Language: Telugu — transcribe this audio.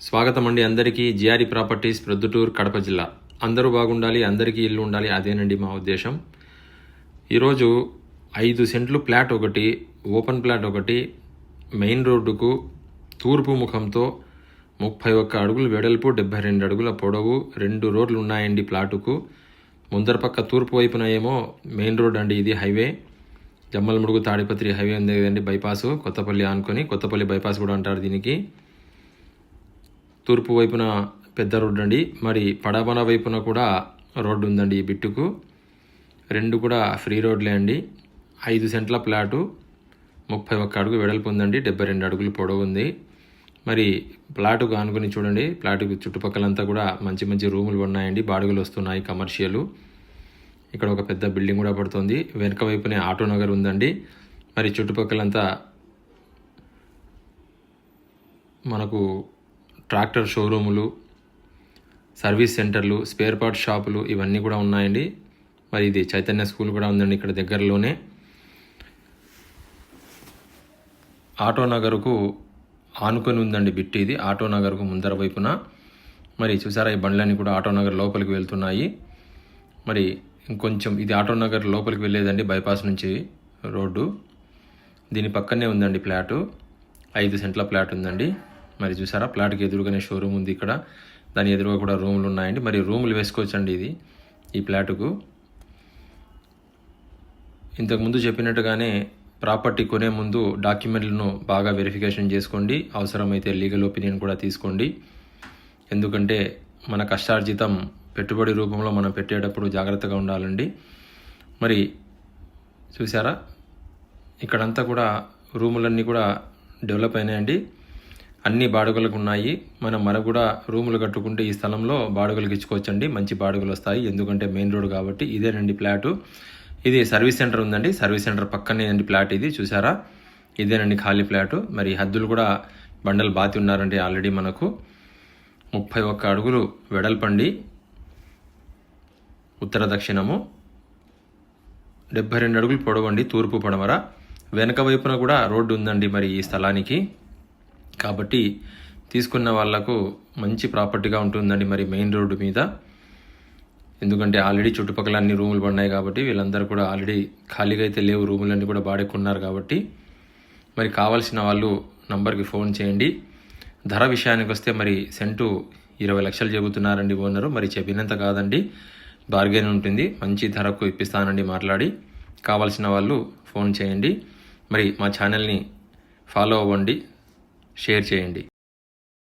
స్వాగతం అండి అందరికీ. జిఆర్ఈ ప్రాపర్టీస్, ప్రొద్దుటూరు, కడప జిల్లా. అందరూ బాగుండాలి, అందరికీ ఇల్లు ఉండాలి, అదేనండి మా ఉద్దేశం. ఈరోజు 5 సెంట్లు ప్లాట్ ఒకటి, ఓపెన్ ప్లాట్ ఒకటి, మెయిన్ రోడ్డుకు తూర్పు ముఖంతో 31 అడుగులు వెడల్పు, 72 అడుగుల పొడవు, 2 రోడ్లు ఉన్నాయండి ప్లాటుకు. ముందర పక్క తూర్పు వైపున ఏమో మెయిన్ రోడ్ అండి, ఇది హైవే. జమ్మలమడుగు తాడిపత్రి హైవే ఉంది కదండి, బైపాసు, కొత్తపల్లి ఆనుకొని, కొత్తపల్లి బైపాస్ కూడా అంటారు దీనికి. తూర్పు వైపున పెద్ద రోడ్డు అండి. మరి పడమర వైపున కూడా రోడ్డు ఉందండి ఈ బిట్టుకు. 2 కూడా ఫ్రీ రోడ్లే అండి. 5 సెంట్ల ప్లాటు, 31 అడుగు వెడల్పు ఉందండి, 72 అడుగులు పొడవు ఉంది. మరి ప్లాటుకు ఆనుకొని చూడండి, ప్లాటుకు చుట్టుపక్కలంతా కూడా మంచి మంచి రూములు ఉన్నాయండి, బాడుగలు వస్తున్నాయి, కమర్షియల్. ఇక్కడ ఒక పెద్ద బిల్డింగ్ కూడా పడుతుంది. వెనక వైపునే ఆటో నగర్ ఉందండి. మరి చుట్టుపక్కలంతా మనకు ట్రాక్టర్ షోరూములు, సర్వీస్ సెంటర్లు, స్పేర్ పార్ట్ షాపులు ఇవన్నీ కూడా ఉన్నాయండి. మరి ఇది చైతన్య స్కూల్ కూడా ఉందండి ఇక్కడ దగ్గరలోనే. ఆటో నగర్కు ఆనుకొని ఉందండి బిట్టి ఇది, ఆటో నగర్కు ముందర వైపున. మరి చూసారా, ఈ బండ్లన్నీ కూడా ఆటో నగర్ లోపలికి వెళ్తున్నాయి. మరి ఇంకొంచెం ఇది ఆటో నగర్ లోపలికి వెళ్ళేదండి, బైపాస్ నుంచి రోడ్డు. దీని పక్కనే ఉందండి ప్లాటు, 5 సెంట్ల ప్లాట్ ఉందండి. మరి చూసారా, ప్లాట్కి ఎదురుగానే షోరూమ్ ఉంది ఇక్కడ, దాని ఎదురుగా కూడా రూములు ఉన్నాయండి. మరి రూములు వేసుకోవచ్చండి ఇది ఈ ప్లాటుకు. ఇంతకుముందు చెప్పినట్టుగానే ప్రాపర్టీ కొనే ముందు డాక్యుమెంట్లను బాగా వెరిఫికేషన్ చేసుకోండి, అవసరమైతే లీగల్ ఒపీనియన్ కూడా తీసుకోండి. ఎందుకంటే మన కష్టార్జితం పెట్టుబడి రూపంలో మనం పెట్టేటప్పుడు జాగ్రత్తగా ఉండాలండి. మరి చూసారా, ఇక్కడంతా కూడా రూములన్నీ కూడా డెవలప్ అయినాయండి, అన్ని బాడుగలకు ఉన్నాయి. మనకు కూడా రూములు కట్టుకుంటే ఈ స్థలంలో బాడుగలకు ఇచ్చుకోవచ్చండి, మంచి బాడుగలు వస్తాయి. ఎందుకంటే మెయిన్ రోడ్ కాబట్టి. ఇదేనండి ప్లాటు. ఇది సర్వీస్ సెంటర్ ఉందండి, సర్వీస్ సెంటర్ పక్కనే అండి ప్లాట్ ఇది. చూసారా, ఇదేనండి ఖాళీ ప్లాటు. మరి హద్దులు కూడా బండలు బాతి ఉన్నారండి ఆల్రెడీ. మనకు 31 అడుగులు వెడల్పండి, ఉత్తర దక్షిణము, 72 అడుగులు పొడవండి, తూర్పు పడమర. వెనక వైపున కూడా రోడ్డు ఉందండి మరి ఈ స్థలానికి. కాబట్టి తీసుకున్న వాళ్లకు మంచి ప్రాపర్టీగా ఉంటుందండి మరి మెయిన్ రోడ్డు మీద. ఎందుకంటే ఆల్రెడీ చుట్టుపక్కల అన్ని రూములు పడినాయి కాబట్టి వీళ్ళందరూ కూడా ఆల్రెడీ ఖాళీగా అయితే లేవు, రూములన్నీ కూడా బాడెక్కున్నారు కాబట్టి. మరి కావాల్సిన వాళ్ళు నంబర్కి ఫోన్ చేయండి. ధర విషయానికి వస్తే మరి సెంటు 20 లక్షలు చెబుతున్నారండి ఓనరు. మరి చెప్పినంత కాదండి, బార్గెన్ ఉంటుంది, మంచి ధరకు ఇప్పిస్తానండి మాట్లాడి. కావాల్సిన వాళ్ళు ఫోన్ చేయండి. మరి మా ఛానల్ని ఫాలో అవ్వండి, షేర్ చేయండి.